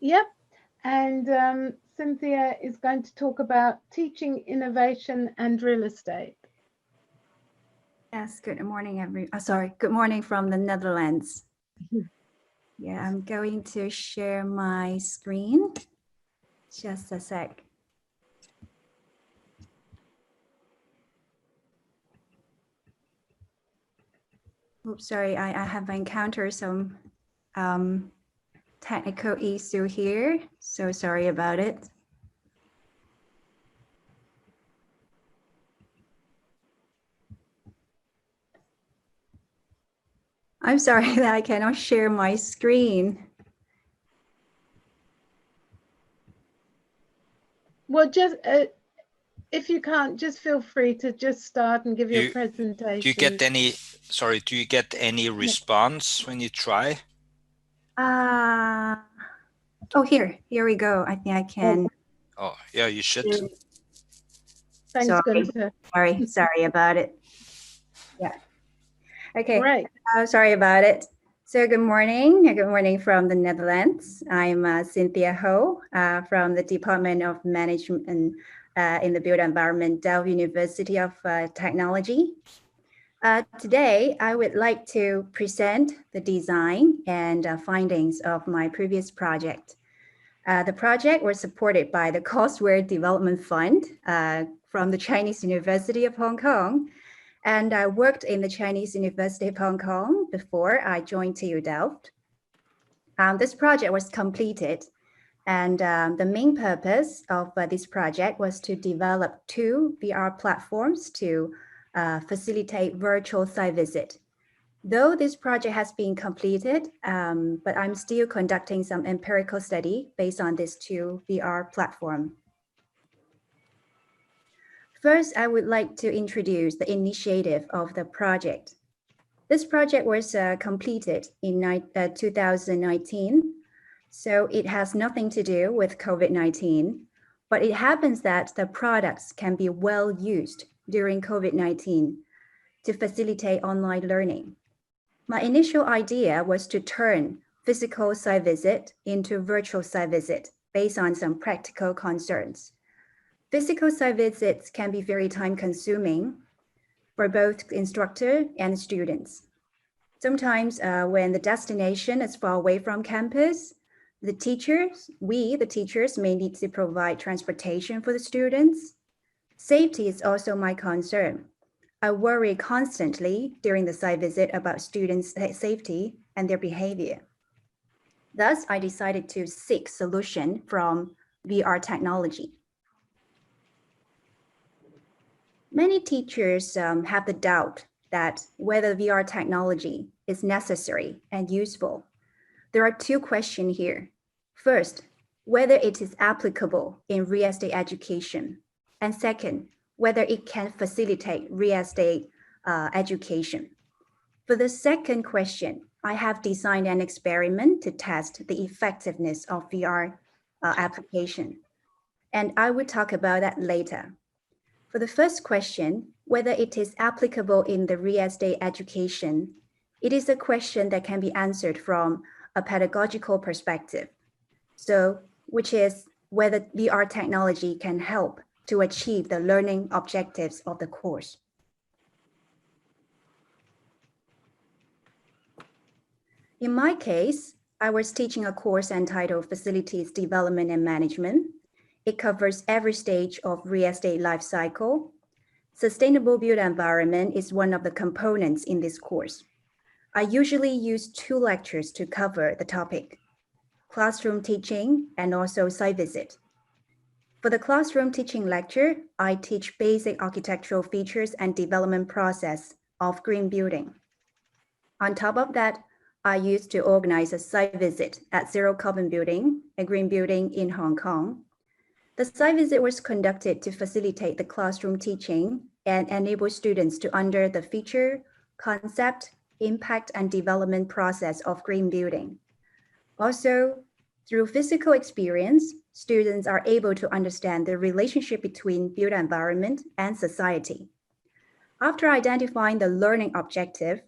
Yep. And Cynthia is going to talk about teaching innovation and real estate. Yes, good morning, good morning from the Netherlands. Yeah, I'm going to share my screen. Just a sec. Oops, sorry, I have encountered some technical issue here, so sorry about it. I'm sorry that I cannot share my screen. Well, just if you can't, just feel free to just start and give your presentation. Do you get any, sorry, do you get any response when you try? Oh, here we go. I think I can. Oh, yeah, you should. Thanks, Gunther. Sorry about it. Yeah. Okay. Right. Sorry about it. So good morning from the Netherlands. I'm Cynthia Ho from the Department of Management in the Built Environment, Delft University of Technology. Today, I would like to present the design and findings of my previous project. The project was supported by the Courseware Development Fund from the Chinese University of Hong Kong. And I worked in the Chinese University of Hong Kong before I joined TU Delft. This project was completed, and the main purpose of this project was to develop 2 VR platforms to facilitate virtual site visit. Though this project has been completed, but I'm still conducting some empirical study based on these 2 VR platforms. First, I would like to introduce the initiative of the project. This project was completed in 2019, so it has nothing to do with COVID-19, but it happens that the products can be well used during COVID-19 to facilitate online learning. My initial idea was to turn physical site visit into virtual site visit based on some practical concerns. Physical site visits can be very time-consuming for both instructor and students. Sometimes when the destination is far away from campus, the teachers may need to provide transportation for the students. Safety is also my concern. I worry constantly during the site visit about students' safety and their behavior. Thus, I decided to seek solution from VR technology. Many teachers have the doubt that whether VR technology is necessary and useful. There are 2 questions here. First, whether it is applicable in real estate education. And second, whether it can facilitate real estate education. For the second question, I have designed an experiment to test the effectiveness of VR application. And I will talk about that later. For the first question, whether it is applicable in the real estate education, it is a question that can be answered from a pedagogical perspective. So, which is whether VR technology can help to achieve the learning objectives of the course. In my case, I was teaching a course entitled Facilities Development and Management. It covers every stage of real estate life cycle. Sustainable built environment is one of the components in this course. I usually use 2 lectures to cover the topic: classroom teaching and also site visit. For the classroom teaching lecture, I teach basic architectural features and development process of green building. On top of that, I used to organize a site visit at Zero Carbon Building, a green building in Hong Kong. The site visit was conducted to facilitate the classroom teaching and enable students to understand the feature, concept, impact, and development process of green building. Also, through physical experience, students are able to understand the relationship between built environment and society. After identifying the learning objective,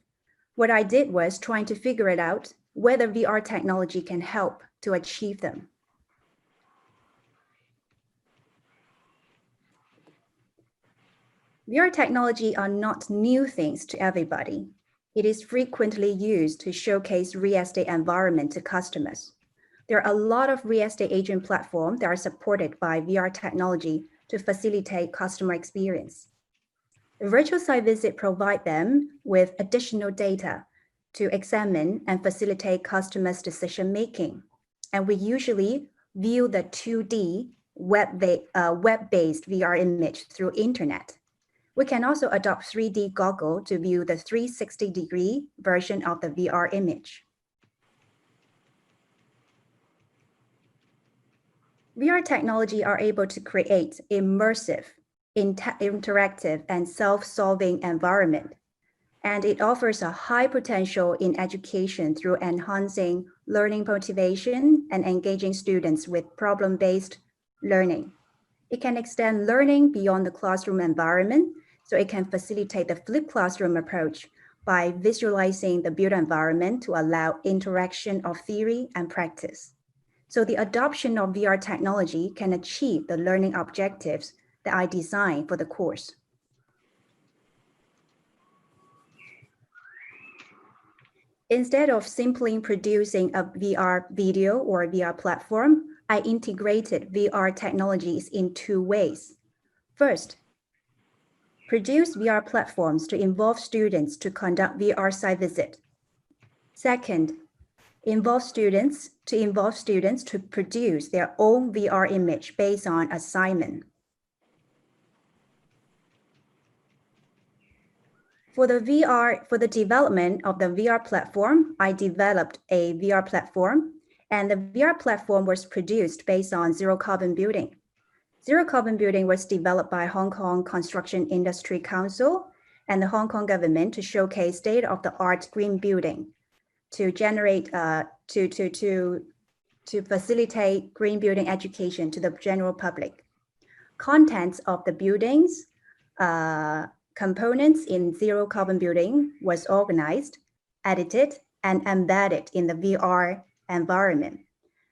what I did was trying to figure it out whether VR technology can help to achieve them. VR technology are not new things to everybody. It is frequently used to showcase real estate environment to customers. There are a lot of real estate agent platforms that are supported by VR technology to facilitate customer experience. The virtual site visit provide them with additional data to examine and facilitate customers' decision-making. And we usually view the 2D web-based VR image through internet. We can also adopt 3D goggle to view the 360-degree version of the VR image. VR technology are able to create immersive, interactive, and self-solving environment. And it offers a high potential in education through enhancing learning motivation and engaging students with problem-based learning. It can extend learning beyond the classroom environment, so it can facilitate the flipped classroom approach by visualizing the built environment to allow interaction of theory and practice. So the adoption of VR technology can achieve the learning objectives that I designed for the course. Instead of simply producing a VR video or a VR platform, I integrated VR technologies in 2 ways. First, produce VR platforms to involve students to conduct VR site visit. Second, involve students to produce their own VR image based on assignment. For the development of the VR platform, I developed a VR platform, and the VR platform was produced based on zero carbon building. Zero carbon building was developed by Hong Kong Construction Industry Council and the Hong Kong government to showcase state-of-the-art green building to generate, to facilitate green building education to the general public. Contents of the buildings, components in zero carbon building was organized, edited, and embedded in the VR environment.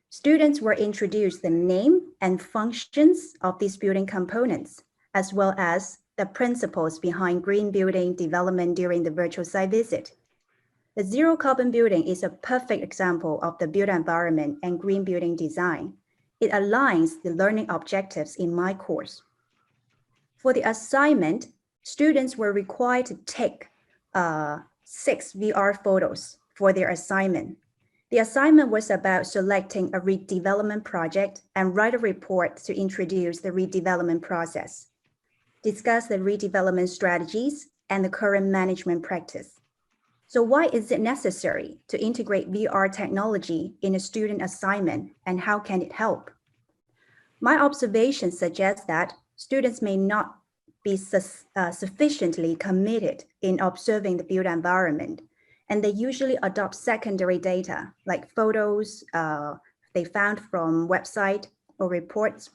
Students were introduced the name and functions of these building components, as well as the principles behind green building development during the virtual site visit. The zero carbon building is a perfect example of the built environment and green building design. It aligns the learning objectives in my course. For the assignment, students were required to take 6 VR photos for their assignment. The assignment was about selecting a redevelopment project and write a report to introduce the redevelopment process, discuss the redevelopment strategies and the current management practice. So why is it necessary to integrate VR technology in a student assignment, and how can it help? My observation suggests that students may not be sufficiently committed in observing the built environment, and they usually adopt secondary data like photos they found from website or reports.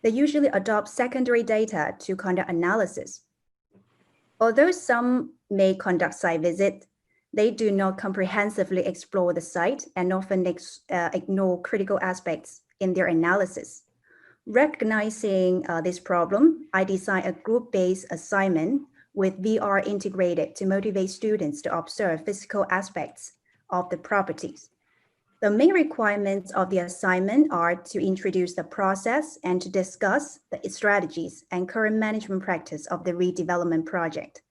They usually adopt secondary data to conduct analysis. Although some may conduct site visit, they do not comprehensively explore the site and often ignore critical aspects in their analysis. Recognizing this problem, I designed a group-based assignment with VR integrated to motivate students to observe physical aspects of the properties. The main requirements of the assignment are to introduce the process and to discuss the strategies and current management practice of the redevelopment project.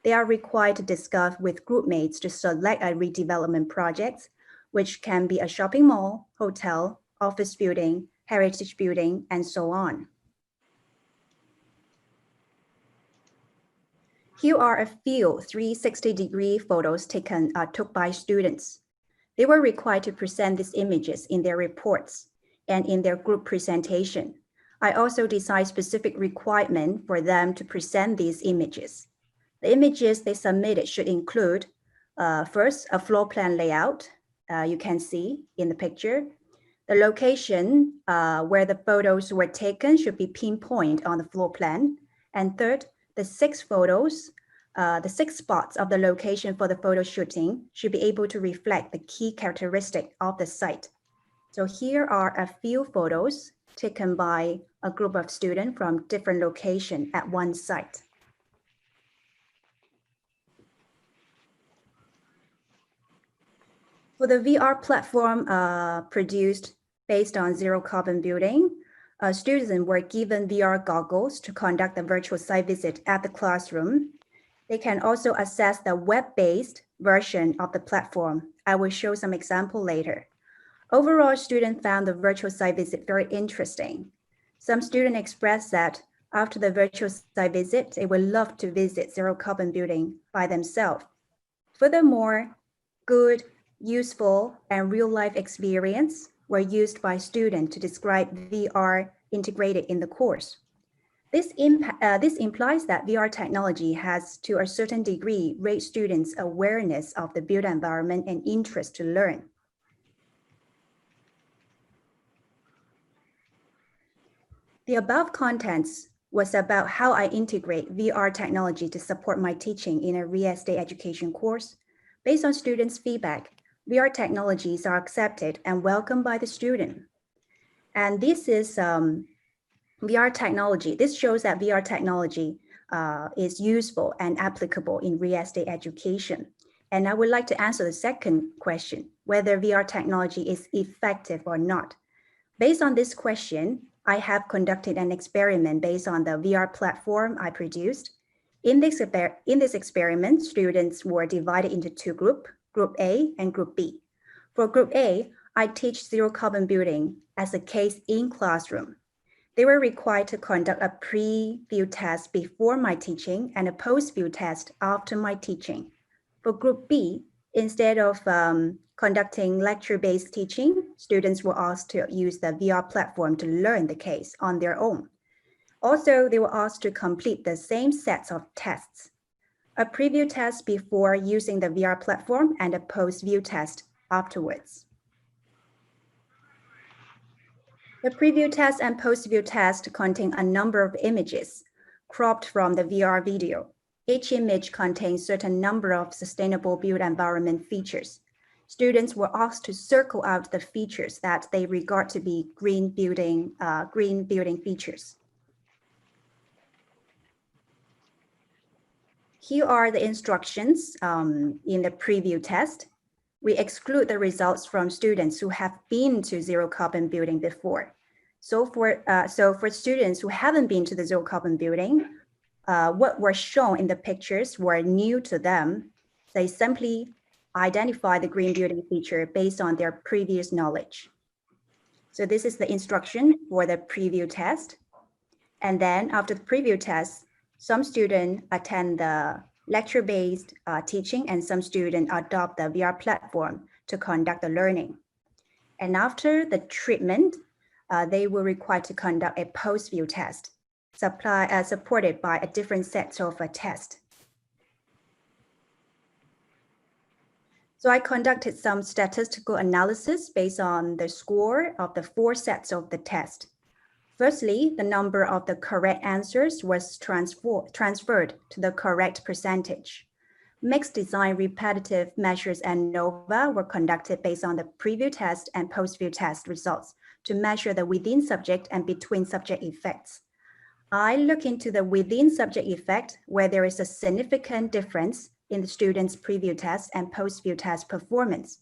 They are required to discuss with groupmates to select a redevelopment project, which can be a shopping mall, hotel, office building, heritage building, and so on. Here are a few 360-degree photos took by students. They were required to present these images in their reports and in their group presentation. I also designed specific requirements for them to present these images. The images they submitted should include, first, a floor plan layout, you can see in the picture. The location where the photos were taken should be pinpointed on the floor plan. And third, the 6 photos, the 6 spots of the location for the photo shooting should be able to reflect the key characteristic of the site. So here are a few photos taken by a group of students from different locations at one site. For the VR platform produced based on zero carbon building, students were given VR goggles to conduct a virtual site visit at the classroom. They can also access the web-based version of the platform. I will show some example later. Overall, students found the virtual site visit very interesting. Some students expressed that after the virtual site visit, they would love to visit zero carbon building by themselves. Furthermore, good, useful, and real-life experience were used by students to describe VR integrated in the course. This implies that VR technology has, to a certain degree, raised students' awareness of the built environment and interest to learn. The above contents was about how I integrate VR technology to support my teaching in a real estate education course. Based on students' feedback, VR technologies are accepted and welcomed by the student. And this is VR technology. This shows that VR technology is useful and applicable in real estate education. And I would like to answer the second question, whether VR technology is effective or not. Based on this question, I have conducted an experiment based on the VR platform I produced. In this experiment, students were divided into two groups, Group A and Group B. For Group A, I teach zero carbon building as a case in classroom. They were required to conduct a pre-view test before my teaching and a post-view test after my teaching. For Group B, instead of conducting lecture-based teaching, students were asked to use the VR platform to learn the case on their own. Also, they were asked to complete the same sets of tests, a preview test before using the VR platform and a post-view test afterwards. The preview test and post-view test contain a number of images cropped from the VR video. Each image contains a certain number of sustainable built environment features. Students were asked to circle out the features that they regard to be green building features. Here are the instructions in the preview test. We exclude the results from students who have been to zero carbon building before. So for students who haven't been to the zero carbon building, what were shown in the pictures were new to them. They simply identify the green building feature based on their previous knowledge. So this is the instruction for the preview test. And then after the preview test, some students attend the lecture-based teaching and some students adopt the VR platform to conduct the learning. And after the treatment, they were required to conduct a post-view test, supported by a different set of tests. So I conducted some statistical analysis based on the score of the 4 sets of the test. Firstly, the number of the correct answers was transferred to the correct percentage. Mixed design repetitive measures and ANOVA were conducted based on the preview test and post-view test results to measure the within subject and between subject effects. I look into the within subject effect where there is a significant difference in the students' preview test and post-view test performance.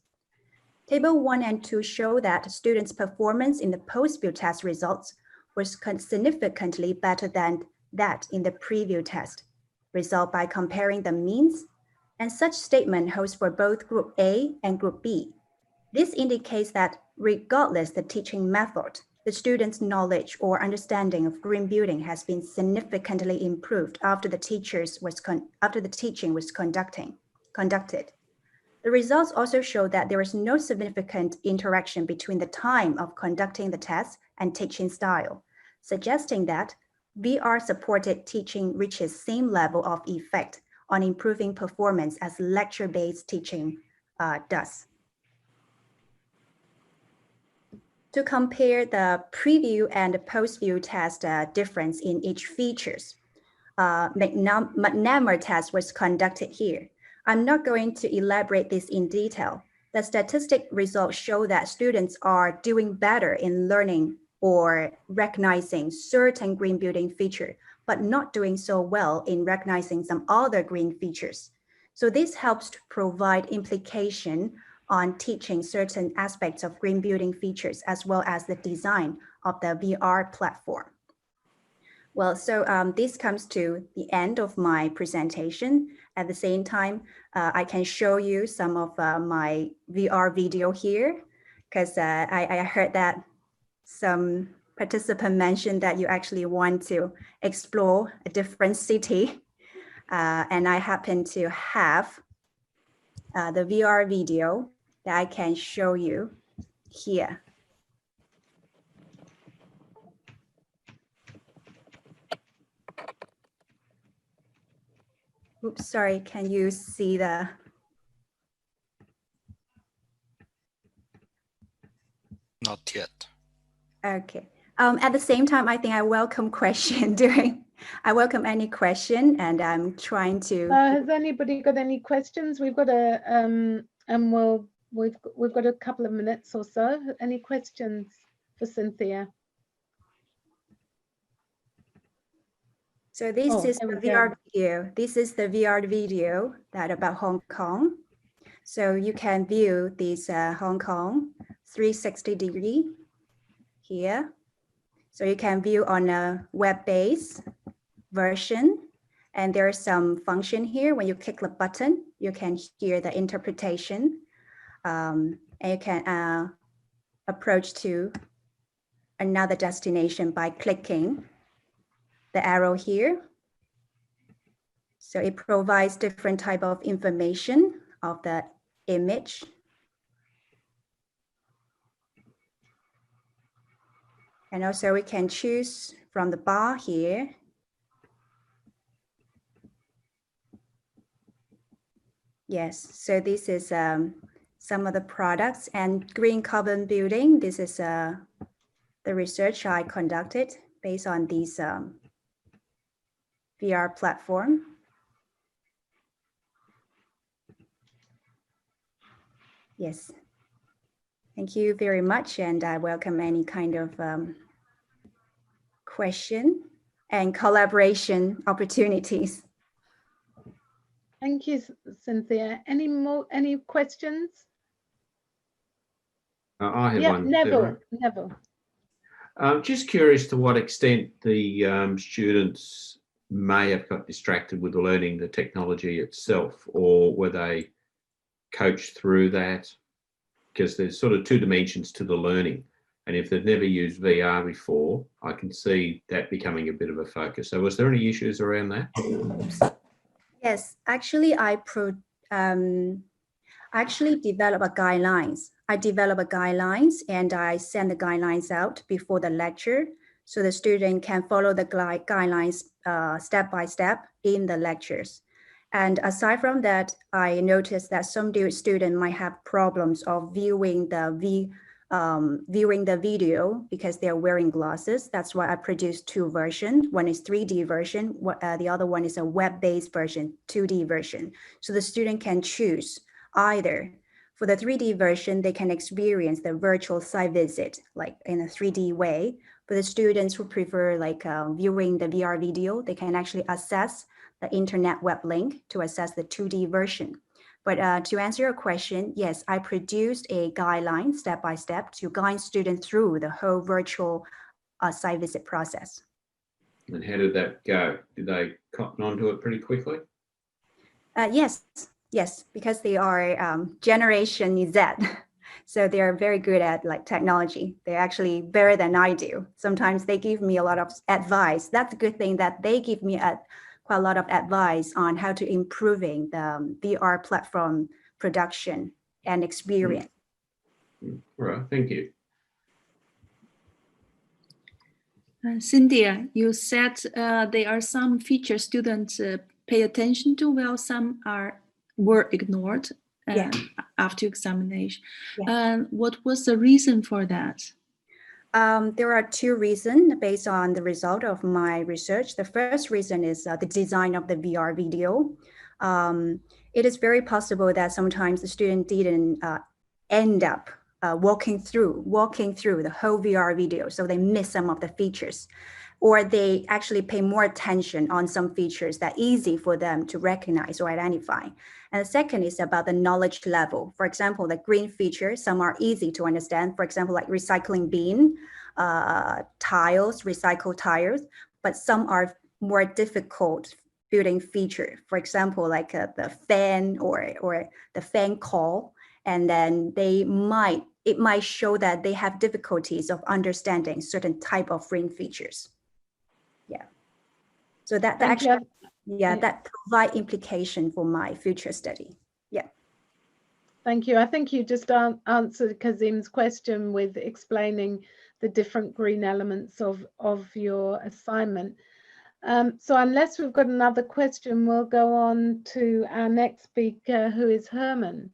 Table 1 and 2 show that students' performance in the post-view test results was significantly better than that in the preview test, result by comparing the means, and such statement holds for both Group A and Group B. This indicates that regardless the teaching method, the students' knowledge or understanding of green building has been significantly improved after the teaching was conducted. The results also show that there is no significant interaction between the time of conducting the test and teaching style, suggesting that VR-supported teaching reaches same level of effect on improving performance as lecture-based teaching does. To compare the preview and post-view test difference in each features, McNamara test was conducted here. I'm not going to elaborate this in detail. The statistic results show that students are doing better in learning or recognizing certain green building feature, but not doing so well in recognizing some other green features. So this helps to provide implication on teaching certain aspects of green building features, as well as the design of the VR platform. Well, so this comes to the end of my presentation. At the same time, I can show you some of my VR video here, because I heard that some participant mentioned that you actually want to explore a different city. And I happen to have the VR video that I can show you here. Oops, sorry, can you see the? Not yet. Okay. At the same time, I think I welcome question I welcome any question, and I'm trying to. Has anybody got any questions? We've got a and we've got a couple of minutes or so. Any questions for Cynthia? So this is the VR video. This is the VR video that about Hong Kong. So you can view this Hong Kong 360-degree here. So you can view on a web-based version. And there's some function here. When you click the button, you can hear the interpretation. And you can approach to another destination by clicking the arrow here. So it provides different type of information of the image. And also we can choose from the bar here. Yes, so this is some of the products, and green carbon building. This is the research I conducted based on these VR platform. Yes, thank you very much, and I welcome any kind of question and collaboration opportunities. Thank you, Cynthia. Any questions? I have one. Neville. I'm just curious to what extent the students may have got distracted with learning the technology itself, or were they coached through that? Because there's sort of two dimensions to the learning. And if they've never used VR before, I can see that becoming a bit of a focus. So was there any issues around that? Yes, actually, I actually develop a guidelines. I develop a guidelines and I send the guidelines out before the lecture, so the student can follow the guidelines step by step in the lectures. And aside from that, I noticed that some students might have problems of viewing the video because they're wearing glasses. That's why I produced two versions. One is 3D version, the other one is a web-based version, 2D version. So the student can choose either. For the 3D version, they can experience the virtual site visit, like in a 3D way. For the students who prefer like viewing the VR video, they can actually access the internet web link to access the 2D version. But to answer your question, yes, I produced a guideline step by step to guide students through the whole virtual site visit process. And how did that go? Did they cotton onto it pretty quickly? Yes, because they are Generation Z. So they are very good at like technology. They're actually better than I do. Sometimes they give me a lot of advice. That's a good thing that they give me quite a lot of advice on how to improving the VR platform production and experience. All right, thank you. Cynthia, you said there are some features students pay attention to, while some were ignored after examination. Yeah. What was the reason for that? There are two reasons based on the result of my research. The first reason is the design of the VR video. It is very possible that sometimes the student didn't end up walking through the whole VR video, so they miss some of the features, or they actually pay more attention on some features that easy for them to recognize or identify. And the second is about the knowledge level. For example, the green features, some are easy to understand. For example, like recycling bin, tiles, recycled tires, but some are more difficult building feature. For example, like the fan or the fan call, and then it might show that they have difficulties of understanding certain type of green features. Yeah. So that actually, that provide implication for my future study. Yeah. Thank you. I think you just answered Kazim's question with explaining the different green elements of your assignment. So unless we've got another question, we'll go on to our next speaker, who is Herman.